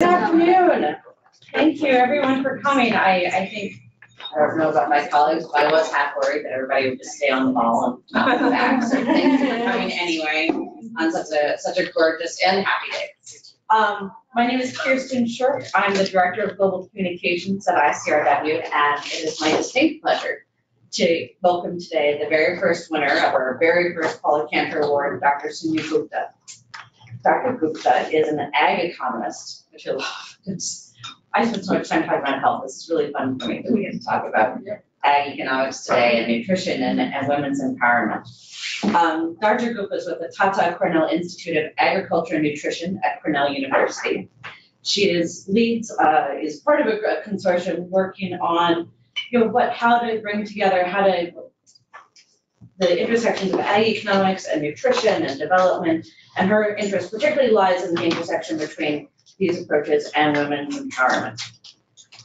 Good afternoon. Thank you everyone for coming. I think, I don't know about my colleagues, but I was half worried that everybody would just stay on the ball and not come back. So thank you for coming anyway on such a gorgeous and happy day. My name is Kirsten Shirk. I'm the Director of Global Communications at ICRW, and it is my distinct pleasure to welcome today the very first winner of our very first Paula Kantor Award, Dr. Soumya Gupta. Dr. Gupta is an ag economist, which I spend so much time talking about health. This is really fun for me that we get to talk about ag economics today and nutrition and women's empowerment. Dr. Gupta is with the Tata Cornell Institute of Agriculture and Nutrition at Cornell University. She is part of a consortium working on, how to bring together, the intersections of ag economics and nutrition and development, and her interest particularly lies in the intersection between these approaches and women's empowerment.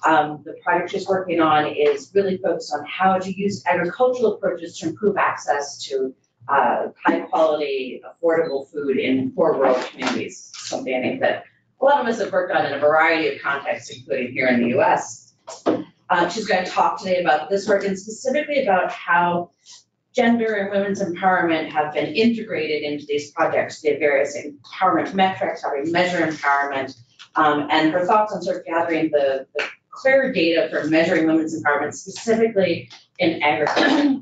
The project she's working on is really focused on how to use agricultural approaches to improve access to high quality, affordable food in poor rural communities, something I think that a lot of us have worked on in a variety of contexts, including here in the US. She's going to talk today about this work and specifically about how gender and women's empowerment have been integrated into these projects, the various empowerment metrics, how we measure empowerment, and her thoughts on sort of gathering the clear data for measuring women's empowerment, specifically in agriculture.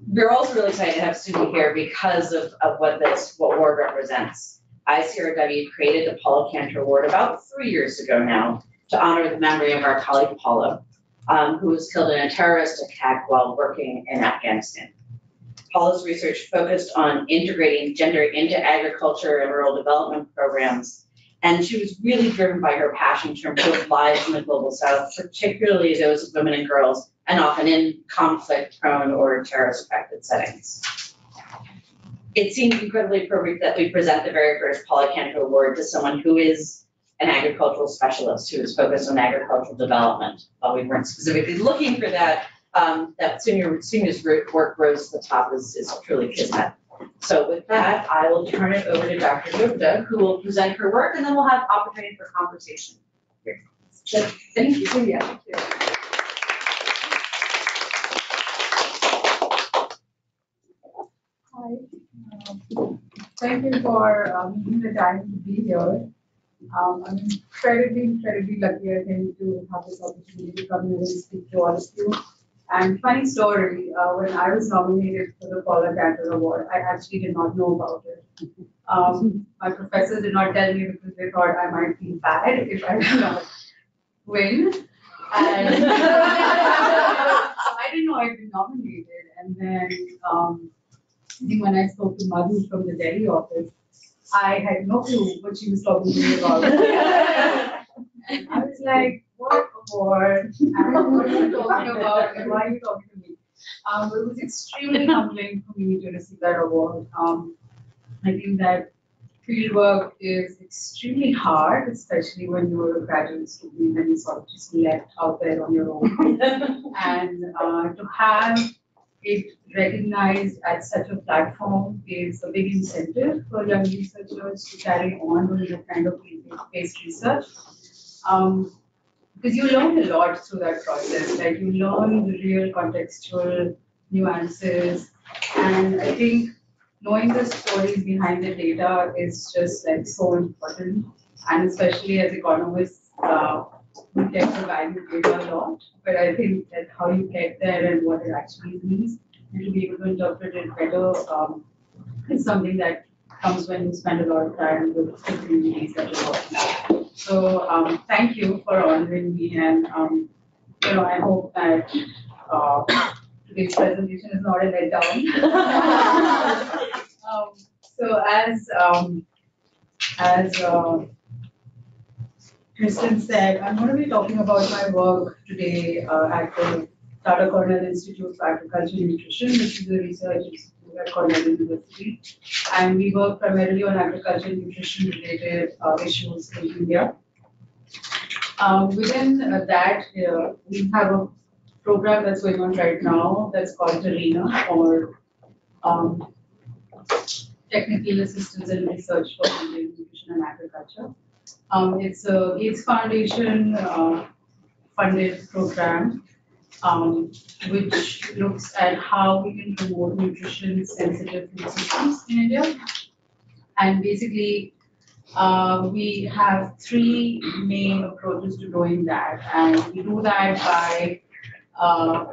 We're also really excited to have Soumya here because of what award represents. ICRW created the Paula Kantor Award about 3 years ago now to honor the memory of our colleague Paula, who was killed in a terrorist attack while working in Afghanistan. Paula's research focused on integrating gender into agriculture and rural development programs, and she was really driven by her passion to improve lives in the global south, particularly those of women and girls, and often in conflict-prone or terrorist-affected settings. It seems incredibly appropriate that we present the very first Paula Kantor Award to someone who is an agricultural specialist who is focused on agricultural development. While we weren't specifically looking for that, Soumya's work rose to the top is truly kismet. So with that, I will turn it over to Dr. Gupta, who will present her work, and then we'll have opportunity for conversation. So, thank you, Soumya. Thank you. Hi. Thank you for giving the time to be here. I'm incredibly lucky, I think, to have this opportunity to come here and speak to all of you. And funny story, when I was nominated for the Paula Kantor Award, I actually did not know about it. My professors did not tell me because they thought I might feel bad if I did not win. And I didn't know I'd been nominated. And then I think when I spoke to Madhu from the Delhi office, I had no clue what she was talking to me about. And I was like, what award? And what are you talking about? And why are you talking to me? But it was extremely humbling for me to receive that award. I think that fieldwork is extremely hard, especially when you're a graduate student and you're sort of just left out there on your own. And to have it recognized at such a platform is a big incentive for young researchers to carry on with that kind of field-based research. Because you learn a lot through that process, like you learn the real contextual nuances, and I think knowing the stories behind the data is just like so important, and especially as economists, we tend to value data a lot, but I think that how you get there and what it actually means, and to be able to interpret it better is something that comes when you spend a lot of time with the communities that you're working with. So thank you for honoring me, and I hope that today's presentation is not a letdown. So as Kristen said, I'm going to be talking about my work today at the Tata Cornell Institute for Agriculture and Nutrition, which is a research institute at Cornell University. And we work primarily on agriculture and nutrition related issues in India. Within that, we have a program that's going on right now that's called TARENA, or Technical Assistance and Research for Indian Nutrition and Agriculture. It's a Gates Foundation funded program, which looks at how we can promote nutrition sensitive food systems in India. And basically, we have three main approaches to doing that. And we do that by uh,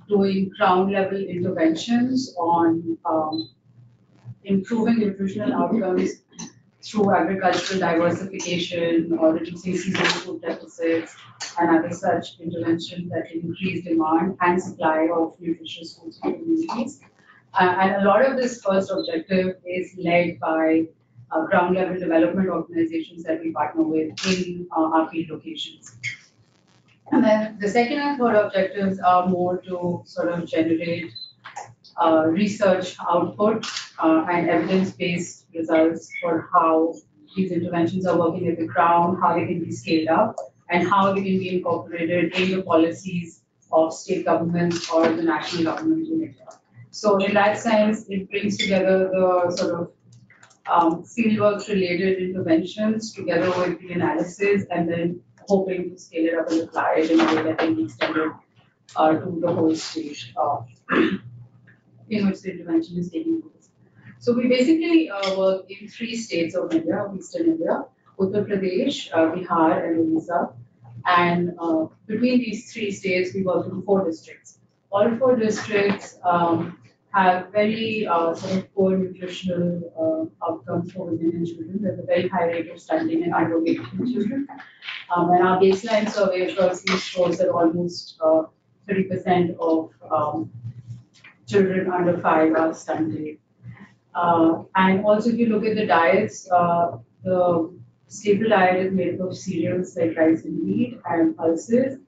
doing ground level interventions on improving nutritional outcomes through agricultural diversification or reducing seasonal food deficits and other such interventions that can increase demand and supply of nutritious foods for communities. And a lot of this first objective is led by ground level development organizations that we partner with in our field locations. And then the second and third objectives are more to sort of generate research output and evidence-based results for how these interventions are working at the ground, how they can be scaled up, and how they can be incorporated in the policies of state governments or the national government in India. So in that sense, it brings together the sort of fieldwork related interventions together with the analysis and then hoping to scale it up and apply it in a way that can be extended to the whole state in which the intervention is taking place. So we basically work in three states of India, Eastern India, Uttar Pradesh, Bihar, and Odisha. And between these three states, we work in 4 districts. All 4 districts have very sort of poor nutritional outcomes for women and children. There's a very high rate of stunting and underweight in children. And our baseline survey firstly shows that almost 30% of children under 5 are stunted. And also, if you look at the diets, the staple diet is made up of cereals like rice and wheat and pulses.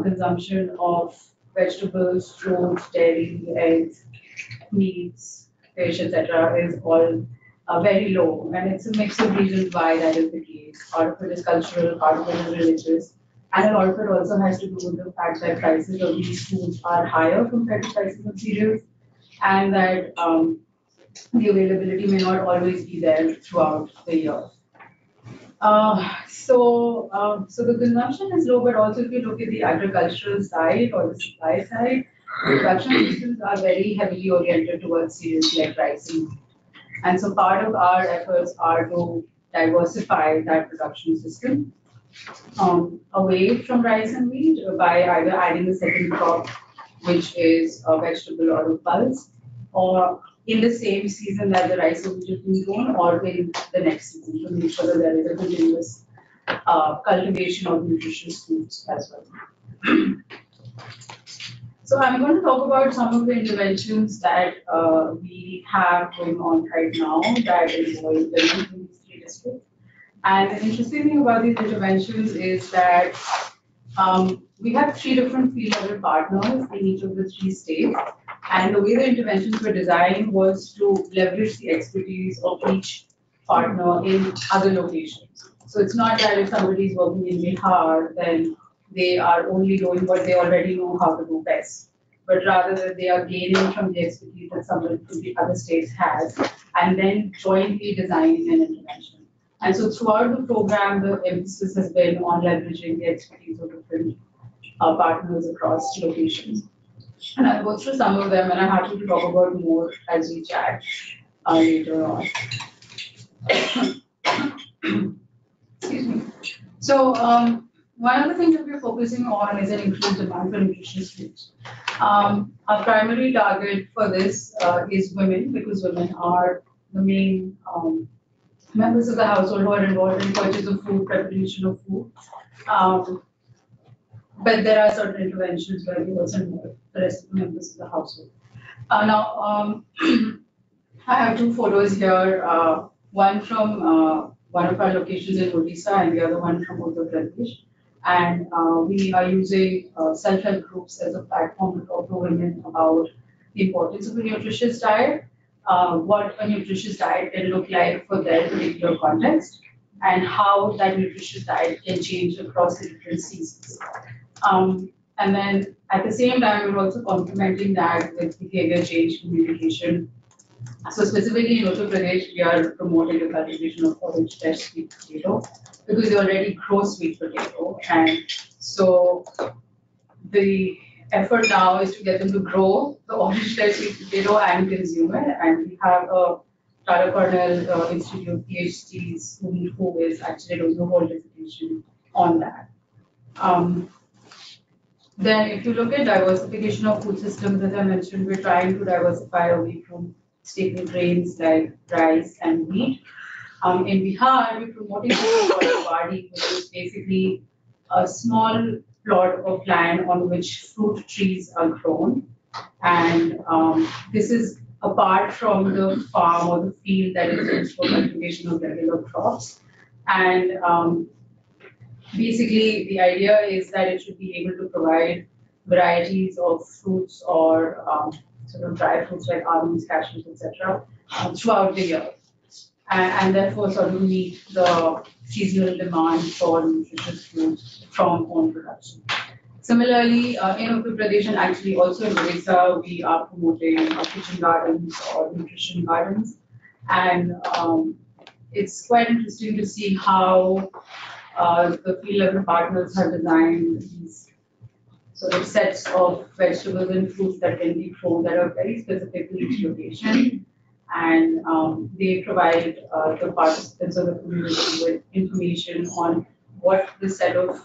Consumption of vegetables, fruits, dairy, eggs, meats, fish, etc. is all very low. And it's a mix of reasons why that is the case. Part of it is cultural, part of it is religious. And a lot of it also has to do with the fact that prices of these foods are higher compared to prices of cereals, and that the availability may not always be there throughout the year. So the consumption is low, but also if you look at the agricultural side or the supply side, production systems are very heavily oriented towards cereals like rice and wheat. And so part of our efforts are to diversify that production system away from rice and wheat by either adding a second crop, which is a vegetable or a pulse, or in the same season that the rice or wheat is being grown, or in the next season to make sure that there is a continuous cultivation of nutritious foods as well. So I'm going to talk about some of the interventions that we have going on right now that involve women in these 3 districts. And the interesting thing about these interventions is that we have 3 different field level partners in each of the 3 states. And the way the interventions were designed was to leverage the expertise of each partner in other locations. So it's not that if somebody is working in Bihar, then they are only doing what they already know how to do best, but rather that they are gaining from the expertise that somebody from the other states has, and then jointly designing an intervention. And so throughout the program, the emphasis has been on leveraging the expertise of different partners across locations. And I'll go through some of them, and I'm happy to talk about more as we chat later on. Excuse me. So one of the things that we're focusing on is an increased demand for nutritious foods. Our primary target for this is women, because women are the main members of the household who are involved in purchase of food, preparation of food. But there are certain interventions where we also involve the rest of the members of the household. Now, I have 2 photos here, one from one of our locations in Odisha and the other one from Uttar Pradesh. And we are using self-help groups as a platform to talk to women about the importance of a nutritious diet, what a nutritious diet can look like for their particular context, and how that nutritious diet can change across the different seasons. And then at the same time, we're also complementing that with behavior change communication. So specifically in Uttar Pradesh, we are promoting the cultivation of orange fresh sweet potato because they already grow sweet potato. And so the effort now is to get them to grow the orange-red sweet potato and consume it. And we have a Tata Cornell Institute PhD student who is actually doing the whole dissertation on that. Then if you look at diversification of food systems, as I mentioned, we're trying to diversify away from staple grains like rice and wheat. In Bihar, we're promoting something called Wadi, which is basically a small plot of land on which fruit trees are grown. And this is apart from the farm or the field that is used for cultivation of regular crops. And basically, the idea is that it should be able to provide varieties of fruits or sort of dry fruits like almonds, cashews, etc., throughout the year, and therefore sort of meet the seasonal demand for nutritious foods from own production. Similarly, in Uttar Pradesh and actually also in Odisha, we are promoting kitchen gardens or nutrition gardens, and it's quite interesting to see how the field level partners have designed these sort of sets of vegetables and fruits that can be grown that are very specific to each location. And they provide the participants of the community with information on what the set of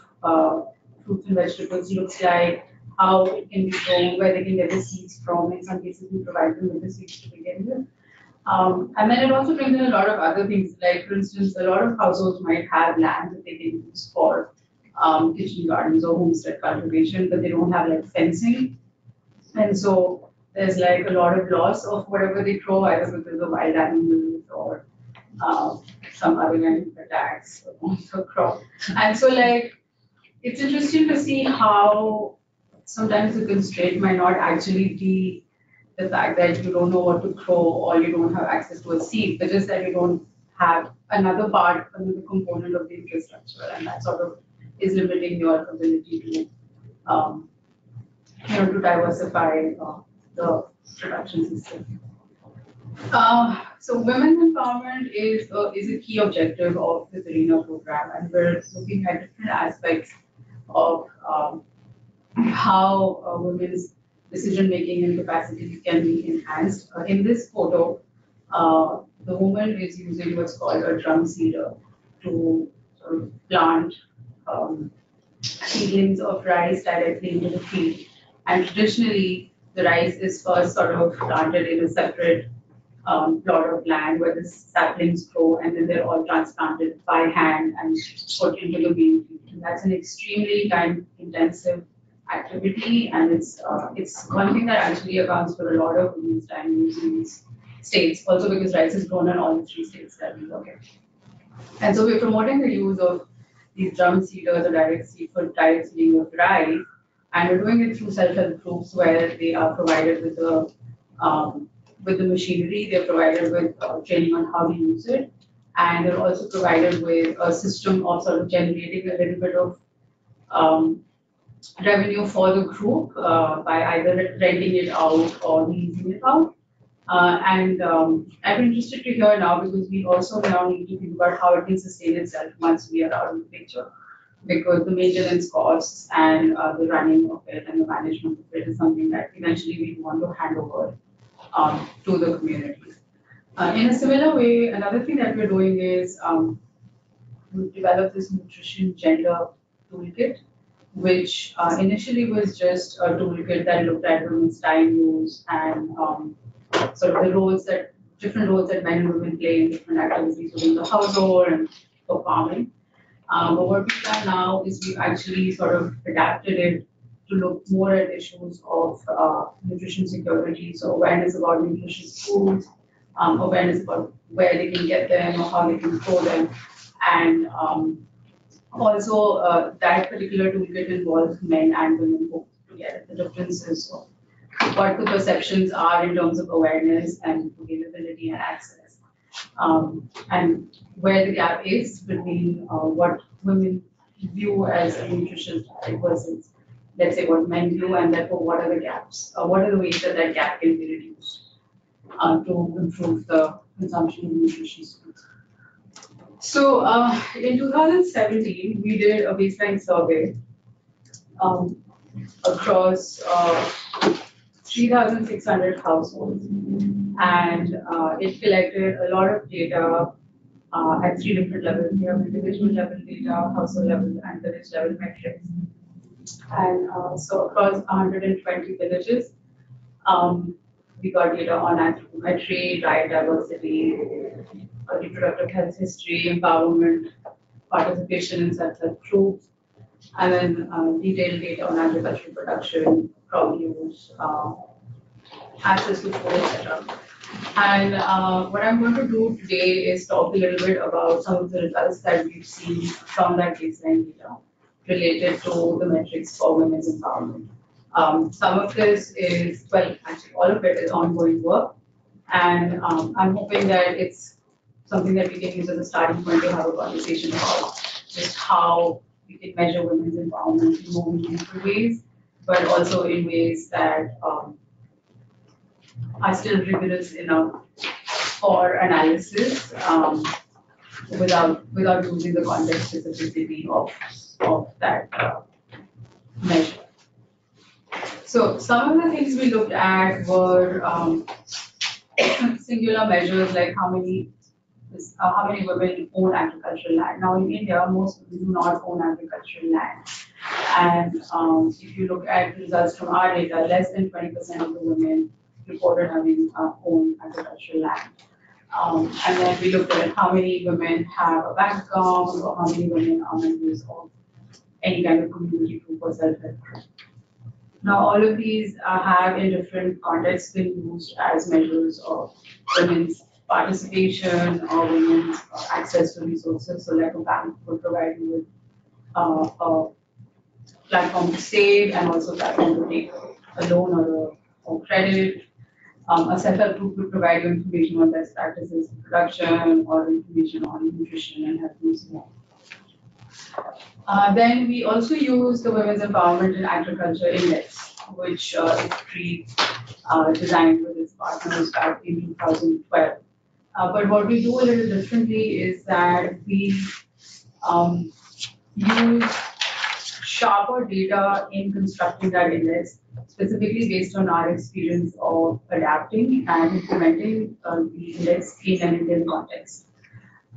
fruits and vegetables looks like, how it can be grown, where they can get the seeds from. In some cases, we provide them with the seeds to begin with. And then it also brings in a lot of other things, like for instance, a lot of households might have land that they can use for kitchen gardens or homestead cultivation, but they don't have like fencing. And so there's like a lot of loss of whatever they grow, either because of wild animals or some other kind of attacks on the crop. And so like, it's interesting to see how sometimes the constraint might not actually be the fact that you don't know what to grow or you don't have access to a seed, but just that you don't have another component of the infrastructure, and that sort of is limiting your ability to, to diversify the production system. So women's empowerment is a key objective of the Serena program, and we're looking at different aspects of how women's decision-making and capacities can be enhanced. In this photo, the woman is using what's called a drum seeder to sort of plant seedlings of rice directly into the field. And traditionally, the rice is first sort of planted in a separate plot of land where the saplings grow, and then they're all transplanted by hand and put into the main field. And that's an extremely time-intensive activity, and it's one thing that actually accounts for a lot of women's time use in these states, also because rice is grown in all the 3 states that we work in. And so we're promoting the use of these drum seeders or direct seeding of rice, and we're doing it through self-help groups where they are provided with the machinery, they're provided with training on how to use it, and they're also provided with a system of sort of generating a little bit of revenue for the group by either renting it out or leasing it out. And I'm interested to hear now, because we also now need to think about how it can sustain itself once we are out of the picture, because the maintenance costs and the running of it and the management of it is something that eventually we want to hand over to the community. In a similar way, another thing that we're doing is we've developed this nutrition gender toolkit, which initially was just a toolkit that looked at women's time use and sort of the different roles that men and women play in different activities within the household and for farming. But what we've done now is we've actually sort of adapted it to look more at issues of nutrition security, so awareness about nutritious foods, awareness about where they can get them or how they can grow them, and also that particular toolkit involves men and women both together. The differences of what the perceptions are in terms of awareness and availability and access, and where the gap is between what women view as a nutritious diet versus, let's say, what men do, and therefore what are the gaps? What are the ways that that gap can be reduced to improve the consumption of nutritious foods? So in 2017, we did a baseline survey um, across 3,600 households, and it collected a lot of data at three different levels. We have individual level data, household level, and village level metrics. And so across 120 villages, we got data on anthropometry, diet diversity, reproductive health history, empowerment, participation in self-help groups, and then detailed data on agricultural production, crop use, access to food, etc. And what I'm going to do today is talk a little bit about some of the results that we've seen from that baseline data related to the metrics for women's empowerment. Some of this is, well, actually all of it is ongoing work, and I'm hoping that it's something that we can use as a starting point to have a conversation about just how we can measure women's empowerment in more meaningful ways, but also in ways that are still rigorous enough for analysis without losing the context specificity of that measure. So some of the things we looked at were singular measures like how many women own agricultural land. Now in India, most women do not own agricultural land. And if you look at results from our data, less than 20% of the women reported having owned agricultural land. And then we looked at how many women have a bank account or how many women are members of any kind of community group or self-help group. Now, all of these have in different contexts been used as measures of women's participation or women's access to resources. So like a bank would provide you with a platform to save and also a platform to take a loan or credit. A self-help group would provide you information on best practices in production or information on nutrition and health and so on. Then we also use the Women's Empowerment in Agriculture Index, which is designed with its partners back in 2012. But what we do a little differently is that we use sharper data in constructing that index, specifically based on our experience of adapting and implementing the index in an Indian context.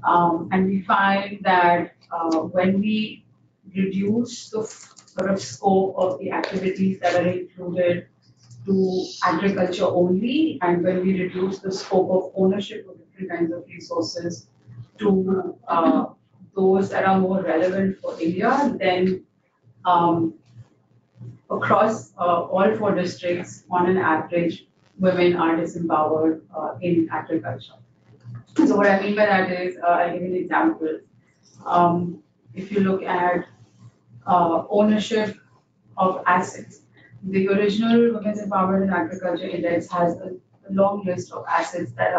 And we find that when we reduce the sort of scope of the activities that are included to agriculture only, and when we reduce the scope of ownership of different kinds of resources to those that are more relevant for India, then across all four districts, on an average, women are disempowered in agriculture. So what I mean by that is, I'll give you an example. If you look at ownership of assets, the original Women's Empowerment in Agriculture Index has a long list of assets that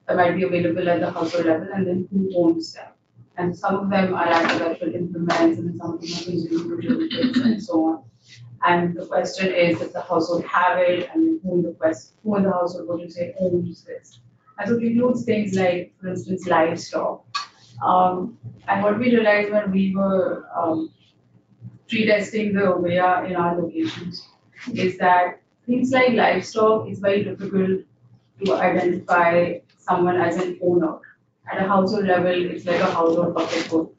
might be available at the household level, and then who owns them. And some of them are agricultural implements, and some of them are consumer goods, and so on. And the question is, does the household have it, and who in the household would you say owns this? And so it includes things like, for instance, livestock. And what we realized when we were pre-testing the OEA in our locations is that things like livestock is very difficult to identify someone as an owner. At a household level, it's like a household pocketbook.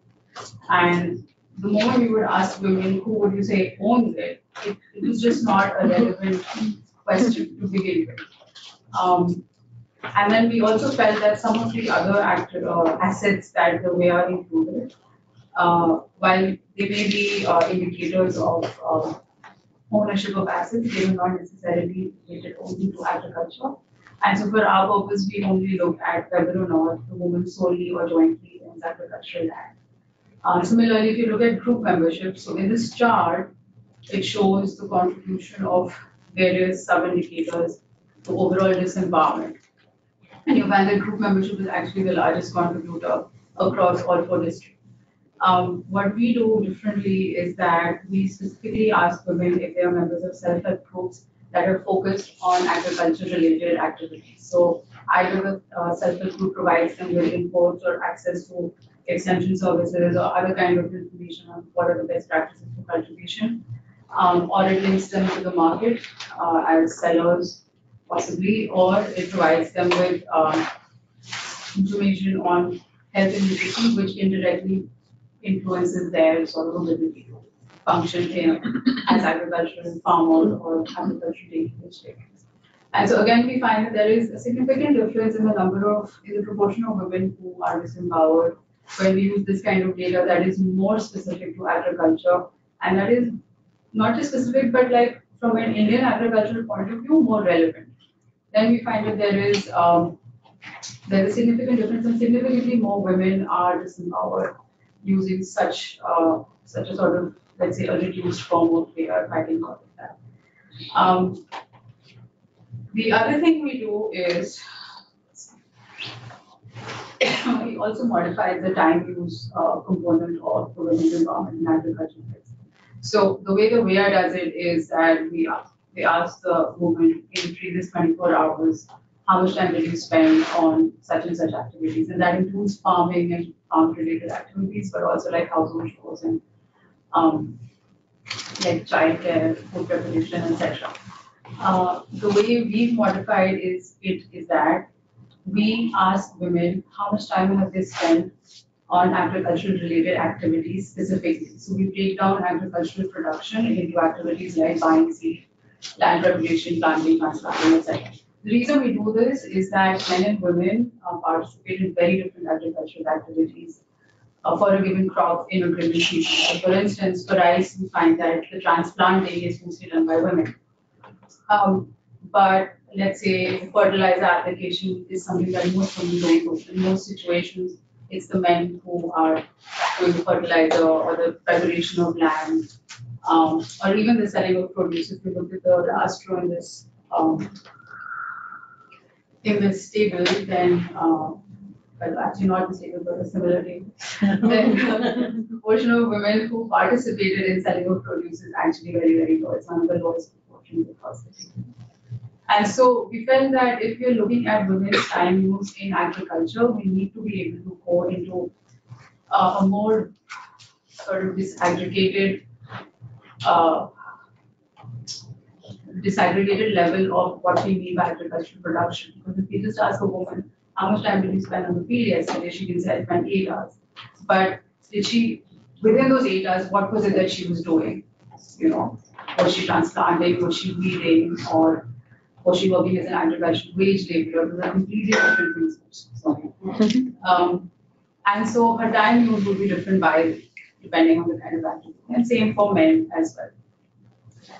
And the moment we would ask women who would you say owns it, it was just not a relevant question to begin with. And then we also felt that some of the other assets that the way are included, while they may be indicators of ownership of assets, they were not necessarily related only to agriculture. And so for our purpose, we only look at whether or not the woman solely or jointly owns agricultural land. Similarly, if you look at group membership, so in this chart, it shows the contribution of various sub-indicators to overall disempowerment. And you find that group membership is actually the largest contributor across all four districts. What we do differently is that we specifically ask women if they are members of self-help groups that are focused on agriculture-related activities. So either the self-help group provides them with inputs or access to extension services or other kind of information on what are the best practices for cultivation. Or it links them to the market as sellers possibly, or it provides them with information on health and nutrition, which indirectly influences their sort of ability to function as agricultural farmer or agricultural day-to-day. And so again, we find that there is a significant difference in the proportion of women who are disempowered when we use this kind of data that is more specific to agriculture, and that is not just specific, but like from an Indian agricultural point of view, more relevant. Then we find that there's a significant difference, and significantly more women are disempowered using such a sort of, let's say, a reduced form of data, if I can call it that. The other thing we do is we also modify the time use component of the women's empowerment in agriculture. So the way the WEA does it is that we ask the woman in the previous 24 hours, how much time did you spend on such and such activities? And that includes farming and farm-related activities, but also like household chores and like childcare, food preparation, etc. The way we've modified is that we ask women how much time have they spent on agricultural related activities specifically. So we break down agricultural production into activities like buying seed, land preparation, planting, transplanting, etc. The reason we do this is that men and women participate in very different agricultural activities for a given crop in a given season. So for instance, for rice, we find that the transplanting is mostly done by women. But let's say fertilizer application is something that most women don't do. In most situations, it's the men who are doing the fertilizer or the preparation of land, or even the selling of produce. If you look at the last row in this table, then well, actually not this table, but a similar table, then the proportion of women who participated in selling of produce is actually very, very low. It's one of the lowest proportions across the table. And so we felt that if we're looking at women's time use in agriculture, we need to be able to go into a more sort of disaggregated level of what we mean by agricultural production. Because if you just ask a woman, how much time did you spend on the field yesterday? She can say I spent 8 hours. But did she, within those 8 hours, what was it that she was doing? You know, was she transplanting? Was she weeding? Or was she working as an agricultural wage laborer? Those are completely different things. And so her time use would be different depending on the kind of activity. And same for men as well.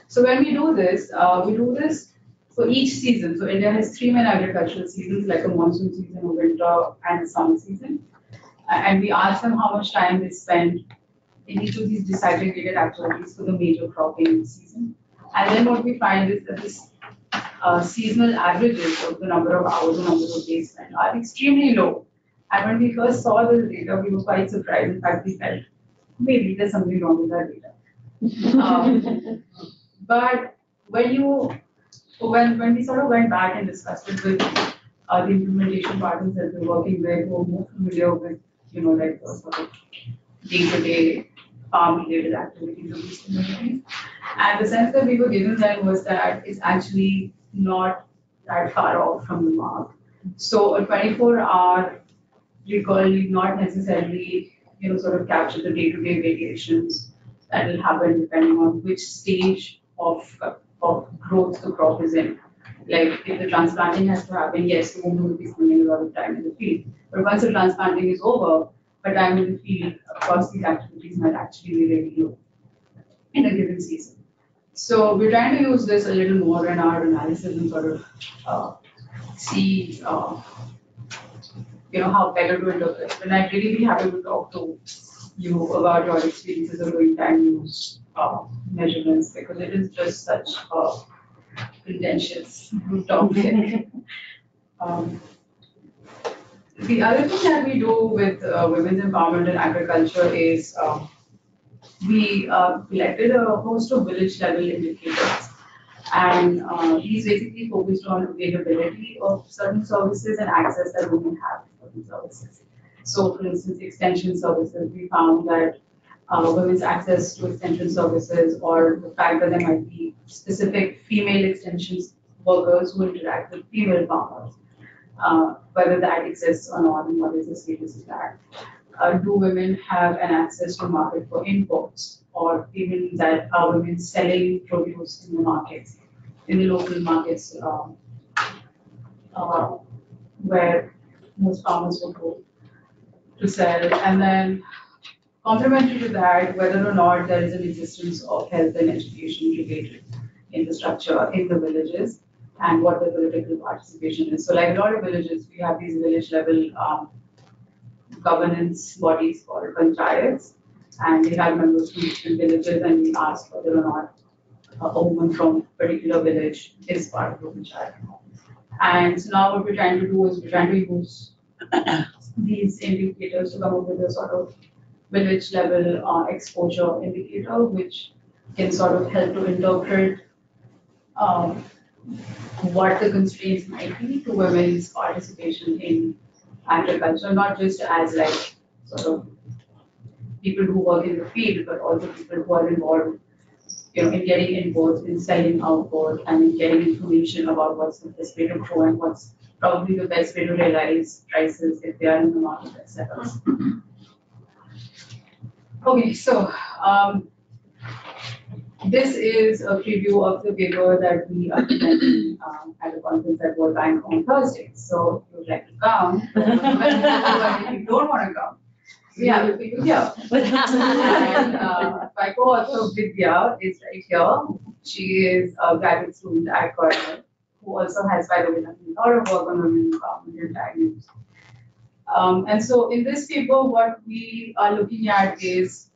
So when we do this for each season. So India has 3 main agricultural seasons, like a monsoon season, a winter, and a summer season. And we ask them how much time they spend in each of these disaggregated activities for the major cropping season. And then what we find is that this seasonal averages of the number of hours or number of days spent are extremely low. And when we first saw this data, we were quite surprised. In fact, we felt maybe there's something wrong with that data. But when we sort of went back and discussed it with the implementation partners that we're working with, who are more familiar with, you know, like the sort of day-to-day farm-related activities of these communities, and the sense that we were given then was that it's actually not that far off from the mark. So a 24-hour recall need not necessarily, you know, sort of capture the day-to-day variations that will happen depending on which stage of growth the crop is in. Like if the transplanting has to happen, yes, the woman will be spending a lot of time in the field. But once the transplanting is over, her time in the field across these activities might actually be really low in a given season. So we're trying to use this a little more in our analysis and sort of see, you know, how better to interpret. And I'd really be happy to talk to you about your experiences of doing time use measurements, because it is just such a contentious topic. The other thing that we do with women's empowerment in agriculture is we collected a host of village level indicators, and these basically focused on availability of certain services and access that women have to certain services. So for instance, extension services, we found that women's access to extension services or the fact that there might be specific female extension workers who interact with female farmers, whether that exists or not and what is the status of that. Do women have an access to market for imports or even that are women selling produce in the markets, in the local markets where most farmers will go to sell. And then complementary to that, whether or not there is an existence of health and education related infrastructure in the villages and what the political participation is. So like a lot of villages, we have these village level governance bodies called panchayats, and they have members from different villages, and we ask whether or not a woman from a particular village is part of the panchayat. And so now what we're trying to do is we're trying to use these indicators to come up with a sort of village level exposure indicator, which can sort of help to interpret what the constraints might be to women's participation in agriculture, not just as like sort of people who work in the field, but also people who are involved, in getting involved in selling outboard and in getting information about what's the best way to grow and what's probably the best way to realize prices if they are in the market themselves. Okay, so this is a preview of the paper that we are presenting at a conference at World Bank on Thursday. So if you would like to come, if you don't want to come, we have it for you here. And my co-author Vidya is right here. She is a graduate student at Kantor, who also has, by the way, done a lot of work on women empowerment and diagnosis. And so in this paper, what we are looking at is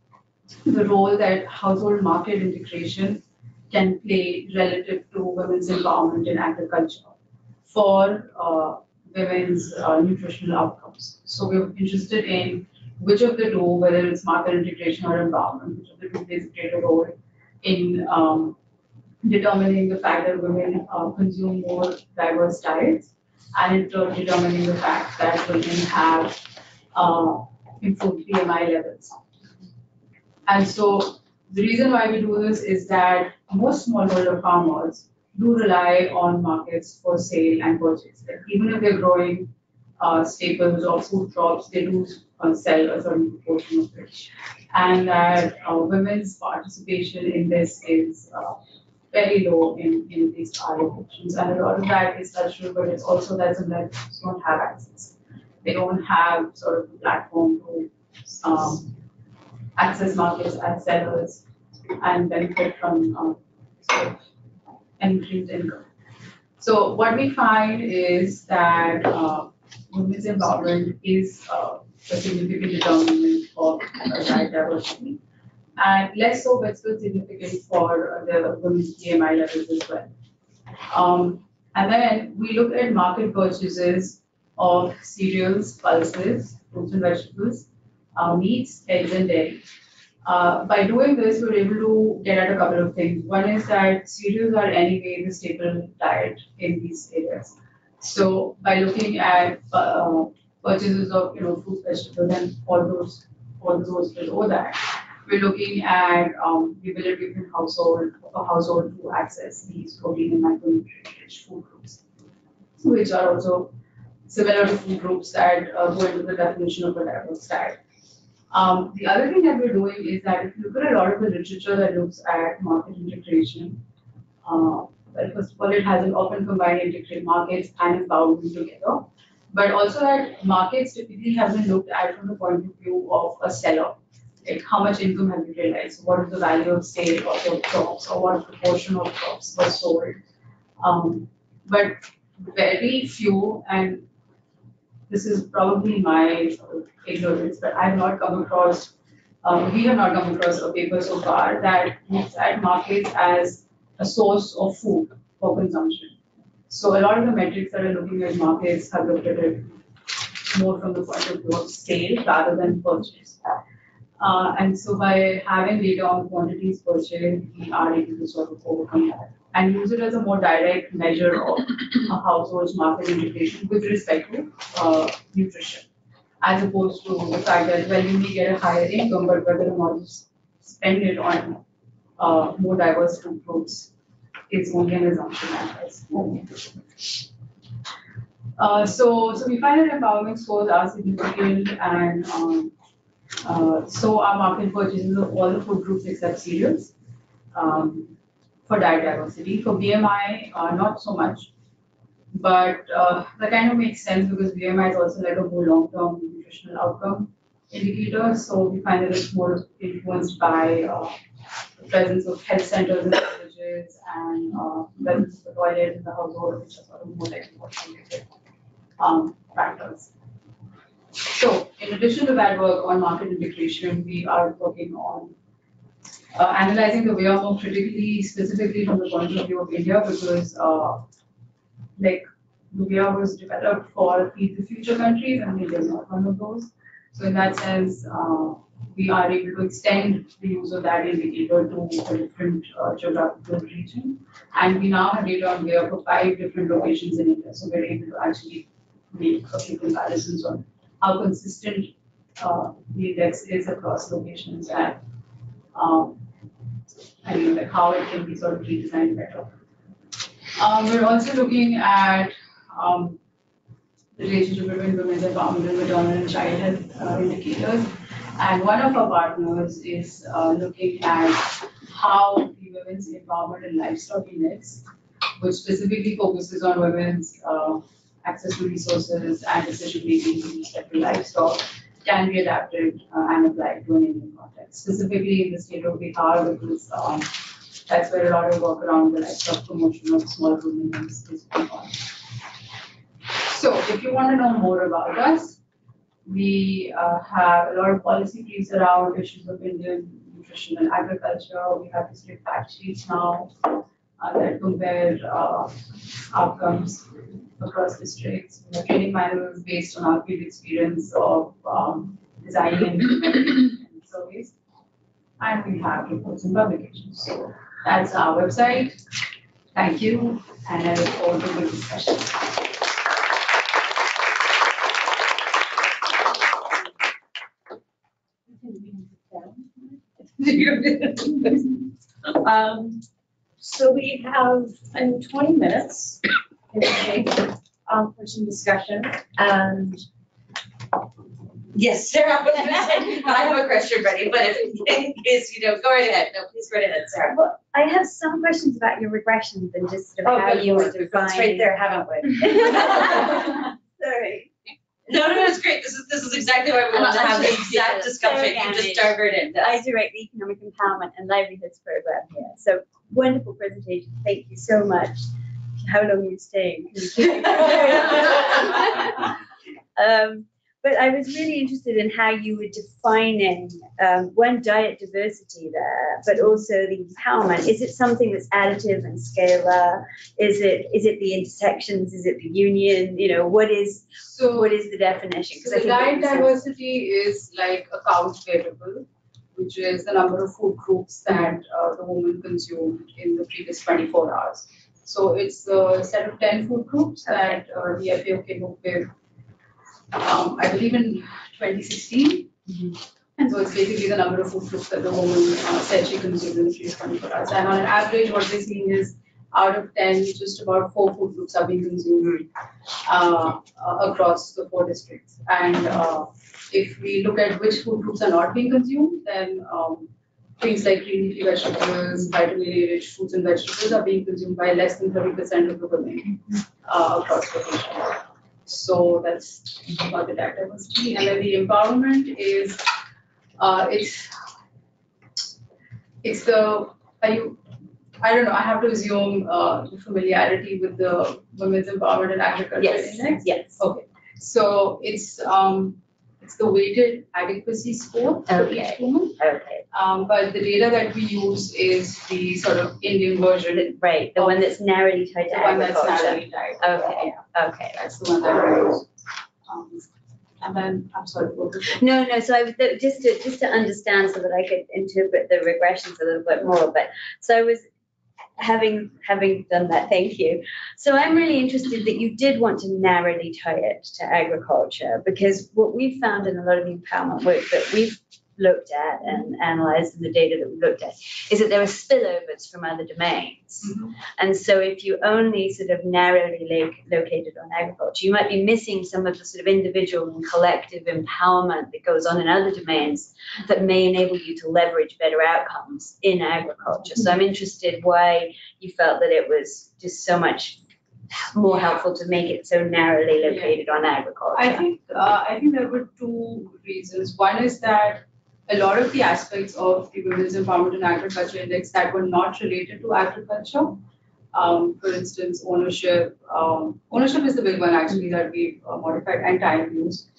the role that household market integration can play relative to women's empowerment in agriculture for women's nutritional outcomes. So we're interested in which of the two, whether it's market integration or empowerment, which of the two plays a greater role in determining the fact that women consume more diverse diets, and in turn determining the fact that women have improved BMI levels. And so the reason why we do this is that most smallholder farmers do rely on markets for sale and purchase. Like even if they're growing staples or food crops, they do sell a certain proportion of it. And that women's participation in this is very low in these our locations. And a lot of that is cultural, but it's also that some Americans don't have access. They don't have sort of a platform to access markets as sellers and benefit from sort of increased income. So what we find is that women's empowerment is a significant determinant of diet diversity, and less so, but still significant for the women's BMI levels as well. And then we look at market purchases of cereals, pulses, fruits and vegetables, meats, eggs, and dairy. By doing this, we're able to get at a couple of things. One is that cereals are anyway the staple diet in these areas. So by looking at purchases of fruit, vegetables, and all those below that, we're looking at the ability of a household to access these protein and micronutrient-rich food groups, which are also similar to food groups that go into the definition of a diverse diet. The other thing that we're doing is that if you look at a lot of the literature that looks at market integration, well, first of all, it has often combined integrated markets and empowerment together, but also that markets typically have been looked at from the point of view of a seller. Like how much income have you realized? What is the value of sale of your crops, or what proportion of crops were sold? But very few, and this is probably my sort of ignorance, but I've not come across, we have not come across a paper so far that looks at markets as a source of food for consumption. So a lot of the metrics that are looking at markets have looked at it more from the point of view of sale rather than purchase. And so by having data on quantities purchased, we are able to sort of overcome that and use it as a more direct measure of a household's market integration with respect to nutrition. as opposed to the fact that, well, you may get a higher income, but whether or not you spend it on more diverse food groups is only an assumption at this moment. So we find that empowerment scores are significant, and so are market purchases of all the food groups except cereals for diet diversity. For BMI, not so much, but that kind of makes sense because BMI is also like a more long-term nutritional outcome indicator. So we find that it's more influenced by the presence of health centers in the villages and presence of the toilet in the household, which are sort of more like related factors. So in addition to that work on market integration, we are working on analyzing the WEA more critically, specifically from the point of view of India, because like the WEA was developed for Feed the Future countries, and India is not one of those. So in that sense, we are able to extend the use of that indicator to a different geographical region. And we now have data on WEA for 5 different locations in India. So we're able to actually make a few comparisons on how consistent the index is across locations, and I mean, like how it can be sort of redesigned better. We're also looking at the relationship between women's empowerment and maternal and child health indicators. And one of our partners is looking at how the Women's Empowerment and Livestock Index, which specifically focuses on women's access to resources and decision making with respect to livestock, can be adapted and applied to an Indian context, specifically in the state of Bihar, because that's where a lot of work around the livestock promotion of small ruminants is going on. So if you want to know more about us, we have a lot of policy briefs around issues of Indian nutrition and agriculture. We have district fact sheets now that compare outcomes across districts. We have training manuals based on our field experience of designing and implementing surveys. And we have reports and publications. So that's our website. Thank you, and I look forward to the discussion. So we have 20 minutes for some discussion, and yes, Sarah, I have a question ready, but if in case you don't, go right ahead. No, please go right ahead, Sarah. Well, I have some questions about your regressions and just sort of how you were defining. It's right there, haven't we? Sorry. No, it's great. This is exactly why we want to have this exact discussion. You just dug right in. I direct the Economic Empowerment and Livelihoods program here. So wonderful presentation. Thank you so much. How long are you staying? Can you keep But I was really interested in how you were defining one, diet diversity there, but also the empowerment. Is it something that's additive and scalar? Is it the intersections? Is it the union? You know, what is the definition? So the diet diversity is like a count variable, which is the number of food groups that the woman consumed in the previous 24 hours. So it's a set of 10 food groups that the FAO came up with, I believe in 2016. Mm-hmm. And so it's basically the number of food groups that the woman said she consumed in the previous 24 hours. And on an average, what we're seeing is out of 10, just about 4 food groups are being consumed across the 4 districts. And if we look at which food groups are not being consumed, then things like green leafy vegetables, vitamin A-rich fruits and vegetables are being consumed by less than 30% of the women across the nation. So that's about the diet diversity. And then the empowerment is, it's the, I don't know, I have to assume the familiarity with the Women's Empowerment and Agriculture Index? Yes. Okay. So it's the weighted adequacy score for each woman. Okay. But the data that we use is the sort of Indian version. Right, the one that's narrowly tied to agriculture. The one that's narrowly tied. Okay. Yeah. Okay. That's the one that I use. And then, I'm sorry, what was it? No, so I was just to understand so that I could interpret the regressions a little bit more. But so I was having done that, thank you. So I'm really interested that you did want to narrowly tie it to agriculture, because what we've found in a lot of the empowerment work that we've looked at and analyzed in the data that we looked at is that there are spillovers from other domains. Mm-hmm. And so if you only sort of narrowly located on agriculture, you might be missing some of the sort of individual and collective empowerment that goes on in other domains that may enable you to leverage better outcomes in agriculture. So I'm interested why you felt that it was just so much more helpful to make it so narrowly located on agriculture. I think there were two reasons. One is that a lot of the aspects of the Women's Empowerment in Agriculture Index that were not related to agriculture, for instance, ownership. Ownership is the big one actually that we modified, and time use.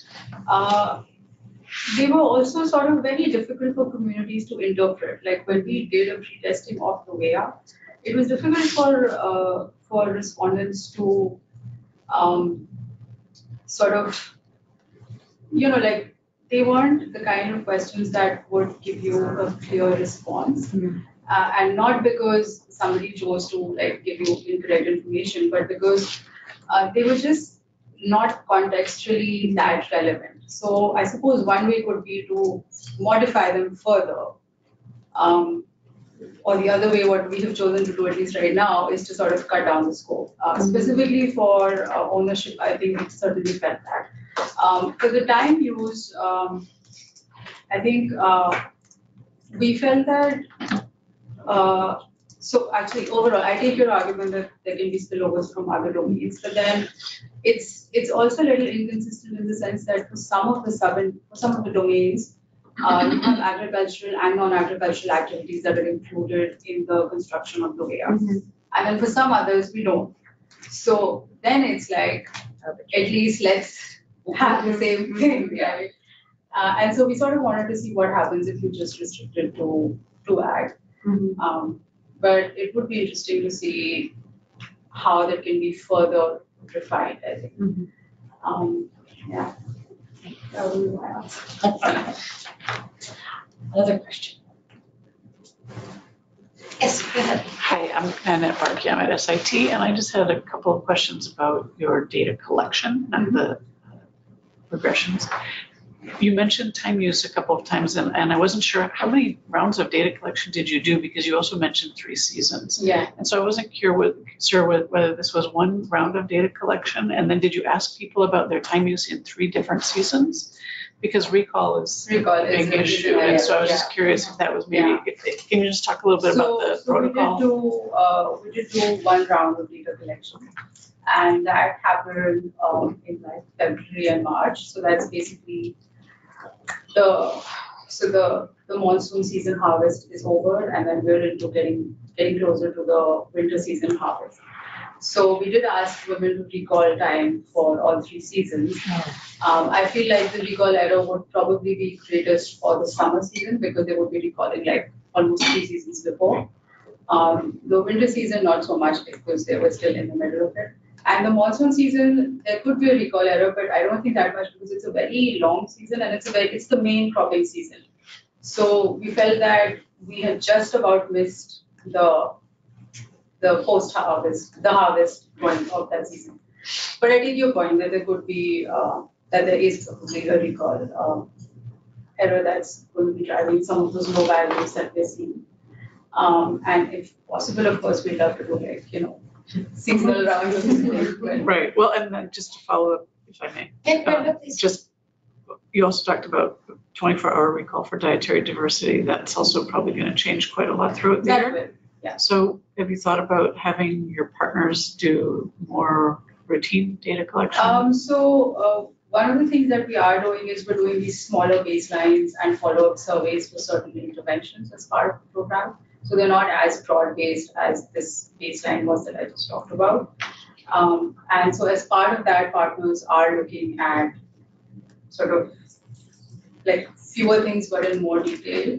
They were also sort of very difficult for communities to interpret. Like when we did a pre-testing of the way up, it was difficult for respondents to sort of, like they weren't the kind of questions that would give you a clear response. And not because somebody chose to like give you incorrect information, but because they were just not contextually that relevant. So I suppose one way could be to modify them further. Or the other way, what we have chosen to do, at least right now, is to sort of cut down the scope. Specifically for ownership, I think it certainly felt that. For the time use, I think we felt that, so actually overall, I take your argument that there can be spillovers from other domains, but then it's also a little inconsistent in the sense that for some of the domains, you have agricultural and non-agricultural activities that are included in the construction of the way up. And then for some others, we don't. So then it's like, at least let's have the same thing, right? And so we sort of wanted to see what happens if you just restrict it to ag. But it would be interesting to see how that can be further refined, I think. Yeah. That would be my answer. Another question. Yes, go ahead. Hi, I'm Annette Barkiam at SIT, and I just had a couple of questions about your data collection and the progressions. You mentioned time use a couple of times, and I wasn't sure how many rounds of data collection did you do, because you also mentioned 3 seasons. Yeah. And so I wasn't sure whether this was one round of data collection, and then did you ask people about their time use in 3 different seasons? Because recall is a big issue, and so I was just curious if that was maybe, can you just talk a little bit about the protocol? We did do 1 round of data collection, and that happened in like February and March. So that's basically the monsoon season harvest is over, and then we're into getting closer to the winter season harvest. So we did ask women to recall time for all 3 seasons. I feel like the recall error would probably be greatest for the summer season, because they would be recalling like almost 3 seasons before. The winter season, not so much, because they were still in the middle of it. And the monsoon season, there could be a recall error, but I don't think that much, because it's a very long season and it's the main cropping season. So we felt that we had just about missed the post-harvest, the harvest point of that season. But I take your point that there could be, that there is probably a recall error that's going to be driving some of those low values that we're seeing. And if possible, of course, we'd love to do like, seasonal rounds of visiting. Right, well, and then just to follow up, if I may. Just, you also talked about 24-hour recall for dietary diversity. That's also probably going to change quite a lot throughout the year. Yeah. So have you thought about having your partners do more routine data collection? So one of the things that we are doing is we're doing these smaller baselines and follow-up surveys for certain interventions as part of the program. So they're not as broad-based as this baseline was that I just talked about. And so as part of that, partners are looking at sort of like fewer things but in more detail.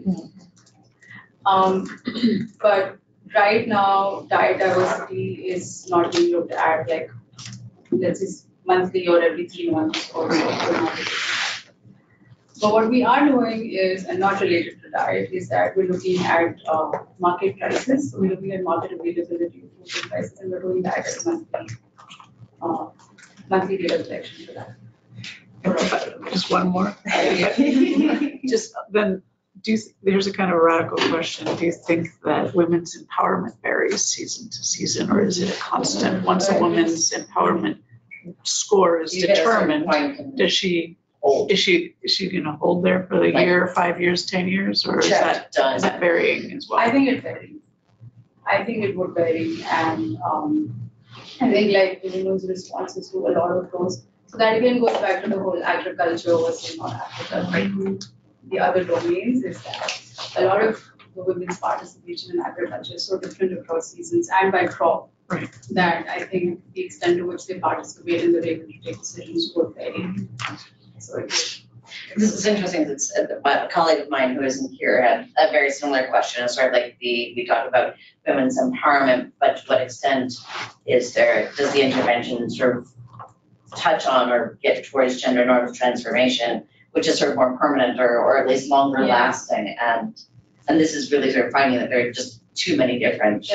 But right now, diet diversity is not being looked at like, let's say, monthly or every 3 months or so. But what we are doing is, and not related to the diet is that we're looking at market prices. So we're looking at market availability of food and prices, and we're doing that as a monthly data collection for that. Just one more. Just then, here's a kind of radical question. Do you think that women's empowerment varies season to season, or is it a constant? Once a woman's empowerment score is determined, is she gonna hold there for the year, 5 years, 10 years, or is that varying as well? I think it varies. I think it would vary, and I think like women's responses to a lot of those. So that again goes back to the whole agriculture versus non-agriculture, right? The other domains is that a lot of the women's participation in agriculture is so different across seasons and by crop. Right. That I think the extent to which they participate in the way to take decisions would vary. So This is interesting, it's a colleague of mine who isn't here had a very similar question, sort of like we talked about women's empowerment, but to what extent does the intervention sort of touch on or get towards gender normative transformation, which is sort of more permanent or at least longer lasting, and this is really sort of finding that there are just too many different.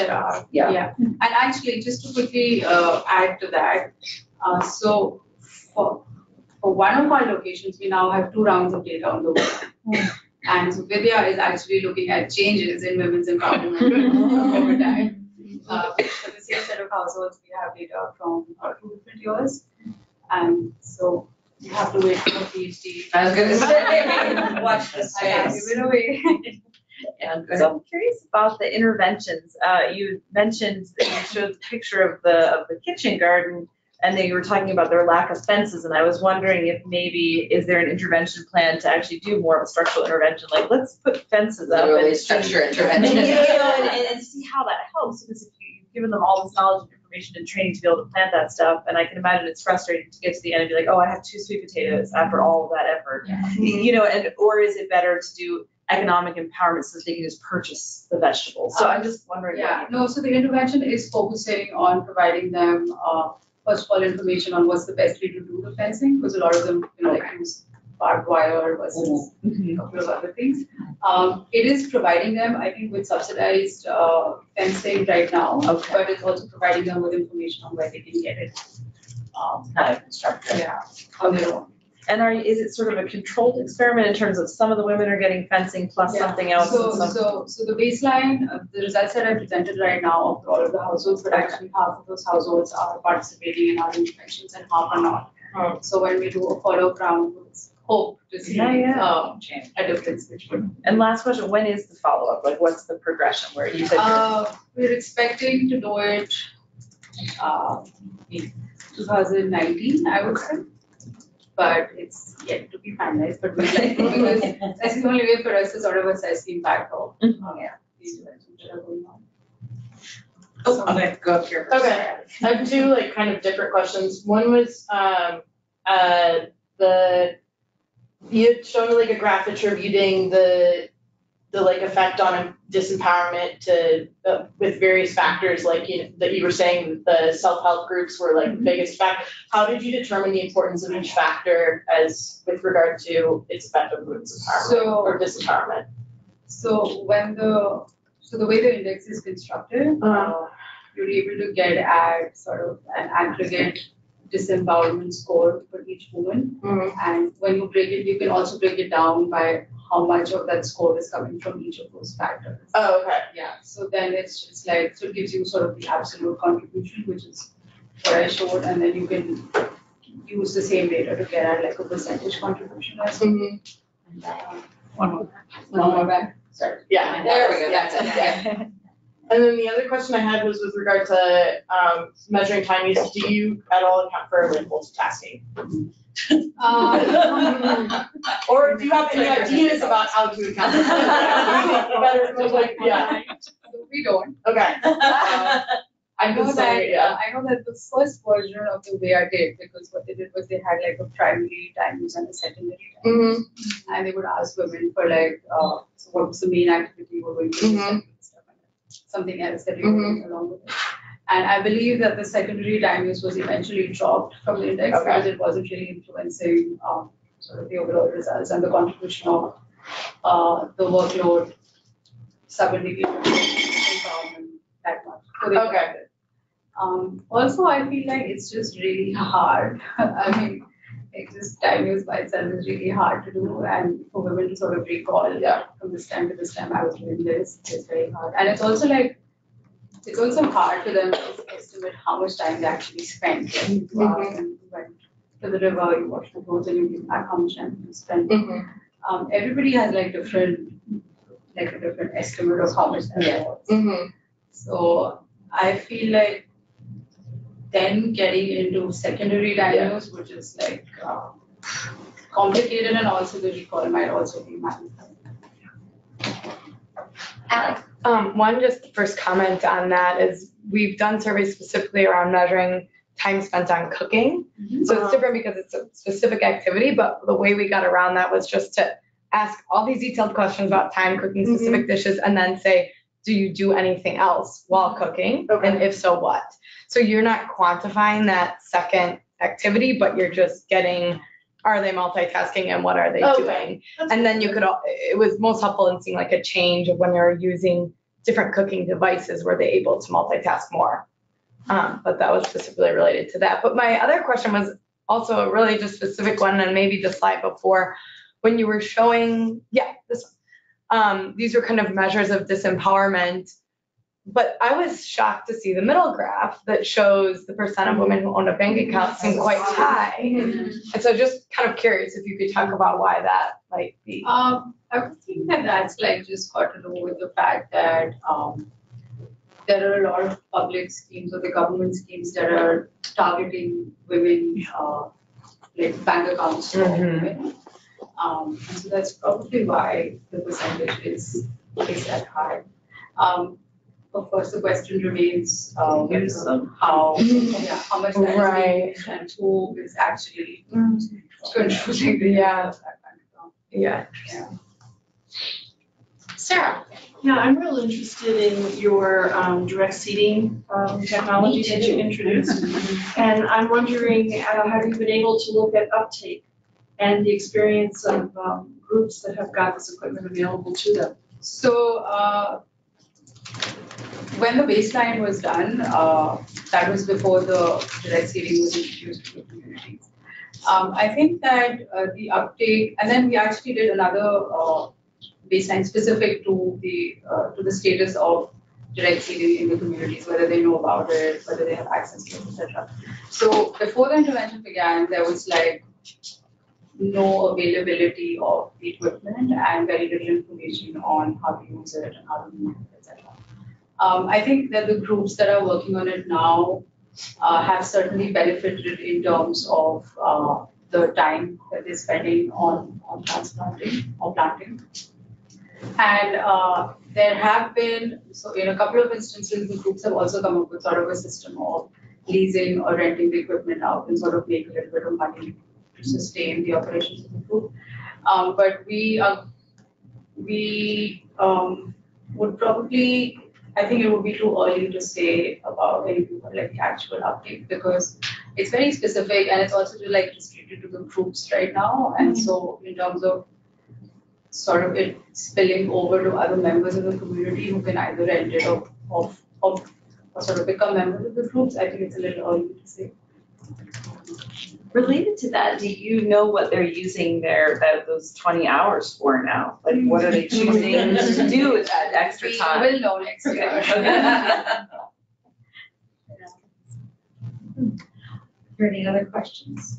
Yeah. And actually, just to quickly add to that, so for one of our locations, we now have 2 rounds of data on the women. And so Vidya is actually looking at changes in women's empowerment over time. For the same set of households, we have data from 2 different years. And so you have to wait for a PhD. I was gonna say, watch this space. Give it away. So I'm curious about the interventions. You mentioned that you showed the picture of the kitchen garden, and then you were talking about their lack of fences, and I was wondering if maybe, is there an intervention plan to actually do more of a structural intervention, like let's put fences up. Literally structure intervention. And see how that helps, because if you've given them all this knowledge and information and training to be able to plant that stuff, and I can imagine it's frustrating to get to the end and be like, oh, I have 2 sweet potatoes after all of that effort. Or is it better to do economic empowerment so that they can just purchase the vegetables? So I'm just wondering. So the intervention is focusing on providing them first of all information on what's the best way to do the fencing, because a lot of them like use barbed wire versus a couple of other things. It is providing them, I think, with subsidized fencing right now, but it's also providing them with information on where they can get it. How to construct it. On their own. And is it sort of a controlled experiment in terms of some of the women are getting fencing plus something else? So the baseline, the results that I presented right now of all of the households, but actually half of those households are participating in our interventions and half are not. So when we do a follow-up round, we hope to see a difference. And last question, when is the follow-up? Like what's the progression where you said we're expecting to do it 2019, I would say. But it's yet to be finalized, but we'd like to, because that's the only way for us to sort of assess the impact of these interventions that are going on. I'm gonna go up here. Okay, I have 2 kind of different questions. One was you had shown a graph attributing the effect on disempowerment to with various factors that you were saying the self-help groups were the biggest factor. How did you determine the importance of each factor as with regard to its effect on women's empowerment or disempowerment? So the way the index is constructed, you're able to get at sort of an aggregate disempowerment score for each woman. And when you break it, you can also break it down by how much of that score is coming from each of those factors. Oh, okay. Yeah, so then it's just so it gives you sort of the absolute contribution, which is what I showed, and then you can use the same data to get at a percentage contribution as well. One more back. Sorry. Yeah. There we go, that's it, yeah. And then the other question I had was with regard to measuring time use. Do you at all account for multitasking? Or do you have any ideas about how to account for that? We don't. Okay. I know that the first version of the way I did, because what they did was they had a primary time use and a secondary time use. And they would ask women for so what was the main activity you were going to do, and something else that you were doing along with it. And I believe that the secondary time use was eventually dropped from the index because it wasn't really influencing sort of the overall results and the contribution of the workload suddenly empowerment that much. So they Okay. got it. Also, I feel like it's just really hard. I mean, it just time use by itself is really hard to do, and for women to sort of recall, yeah, from this time to this time I was doing this, it's very hard. And it's also hard for them to estimate how much time they actually spent. Like, you go out and you went to the river, you wash the clothes, and you get back how much time you spent. Everybody has like a different estimate of how much that was. So I feel like then getting into secondary diagnose, which is like complicated, and also the recall might also be magnified. Alex? One just first comment on that is we've done surveys specifically around measuring time spent on cooking. So it's different because it's a specific activity, but the way we got around that was just to ask all these detailed questions about time cooking specific dishes and then say, do you do anything else while cooking? Okay. And if so, what? So you're not quantifying that second activity, but you're just getting, are they multitasking and what are they doing? And then you could, it was most helpful in seeing like a change of when they're using different cooking devices, were they able to multitask more? But that was specifically related to that. But my other question was also a really just specific one, and maybe the slide before, when you were showing, this one. These were kind of measures of disempowerment, but I was shocked to see the middle graph that shows the percent of women who own a bank account seem quite high. And so just kind of curious if you could talk about why that might be. I would think that that's like just got to do with the fact that there are a lot of public schemes or the government schemes that are targeting women, like bank accounts for women. And so that's probably why the percentage is that high. Of course, the question remains how much that is being and who is actually controlling the use of that bank account. Sarah? Yeah, I'm real interested in your direct seating technology that you introduced. And I'm wondering, have you been able to look at uptake and the experience of groups that have got this equipment available to them? So when the baseline was done, that was before the direct seating was introduced to the communities. I think that the uptake, and then we actually did another baseline specific to the status of direct seating in the communities, whether they know about it, whether they have access to it, etc. So before the intervention began, there was like no availability of the equipment and very little information on how to use it and how to use it, etc. I think that the groups that are working on it now have certainly benefited in terms of the time that they're spending on transplanting or planting. And there have been, so in a couple of instances, the groups have also come up with sort of a system of leasing or renting the equipment out and sort of make a little bit of money to sustain the operations of the group. But we would probably, I think it would be too early to say about anything like the actual uptake, because it's very specific and it's also restricted to the groups right now. And so in terms of sort of it spilling over to other members of the community who can either rent it or sort of become members of the groups, I think it's a little early to say. Related to that, do you know what they're using those 20 hours for now? Like, what are they choosing to do with that extra time? We will know next year. Are there any other questions?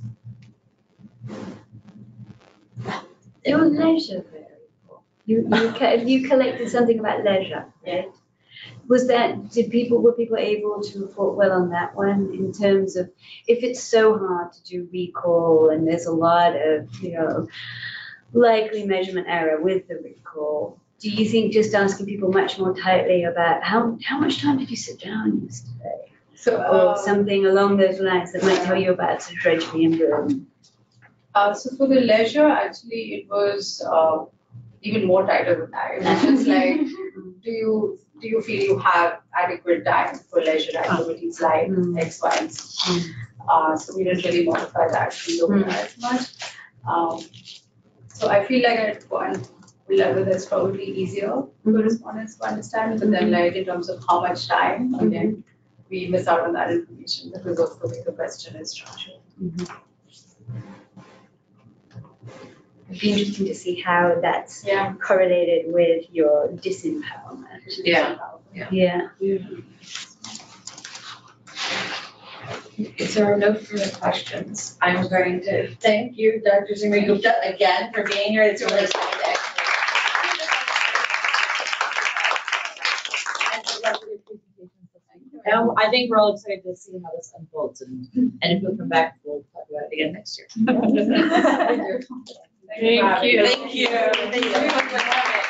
Your leisure variable. You collected something about leisure, right? Were people able to report well on that one in terms of if it's so hard to do recall and there's a lot of, likely measurement error with the recall, do you think just asking people much more tightly about how much time did you sit down yesterday? Or something along those lines that might tell you about to dredge the embryo? So for the leisure, actually, it was even more tighter than that. It was just like, do you feel you have adequate time for leisure activities like X, Y, and Z? So we didn't really modify that as much. So I feel like at level that's probably easier for respondents to understand, but then like in terms of how much time, again, we miss out on that information because of the way the question is structured. It'd be interesting to see how that's Yeah. correlated with your disempowerment. Yeah. Yeah. If there are no further questions, I'm going to thank you, Dr. Soumya Gupta, again for being here. It's really exciting to And I think we're all excited to see how this unfolds and if we'll come back, we'll talk about it again next year. Thank you. Thank you. Thank you very much for coming.